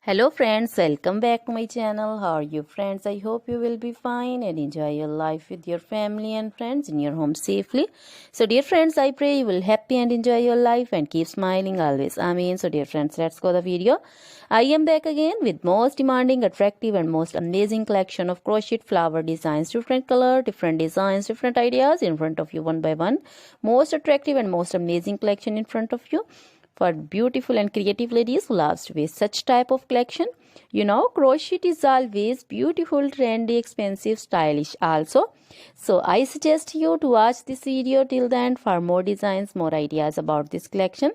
Hello friends, welcome back to my channel. How are you friends? I hope you will be fine and enjoy your life with your family and friends in your home safely. So dear friends, I pray you will happy and enjoy your life and keep smiling always. Amen. So dear friends, let's go the video. I am back again with most demanding, attractive and most amazing collection of crochet flower designs. Different color, different designs, different ideas in front of you one by one. Most attractive and most amazing collection in front of you for beautiful and creative ladies who loves to wear such type of collection. Crochet is always beautiful, trendy, expensive, stylish also. So I suggest you to watch this video till the end for more designs, more ideas about this collection.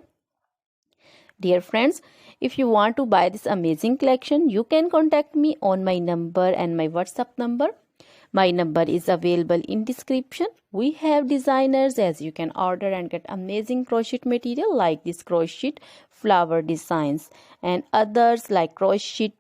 Dear friends, if you want to buy this amazing collection, you can contact me on my number and my WhatsApp number. My number is available in description. We have designers as you can order and get amazing crochet material like this crochet flower designs and others like crochet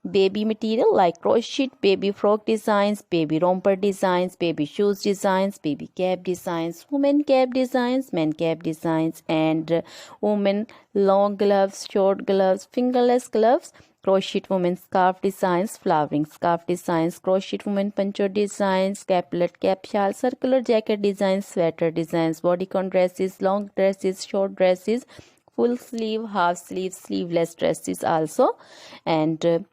baby material like crochet baby frock designs, baby romper designs, baby shoes designs, baby cap designs, women cap designs, men cap designs and women long gloves, short gloves, fingerless gloves, crochet women scarf designs, flowering scarf designs, crochet women poncho designs, caplet, cap shawl, circular jacket designs, sweater designs, bodycon dresses, long dresses, short dresses, full sleeve, half sleeve, sleeveless dresses also, and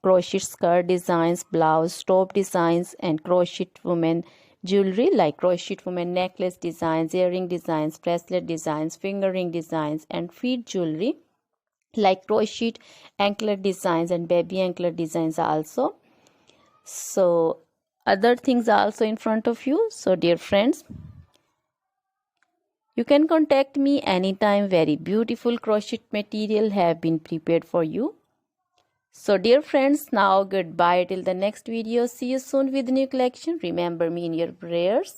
crochet skirt designs, blouse, top designs, and crochet women jewelry like crochet women necklace designs, earring designs, bracelet designs, finger ring designs, and feet jewelry like crochet anklet designs and baby anklet designs also. So other things are also in front of you. So dear friends, you can contact me anytime. Very beautiful crochet material have been prepared for you. So dear friends, now goodbye till the next video. See you soon with new collection. Remember me in your prayers.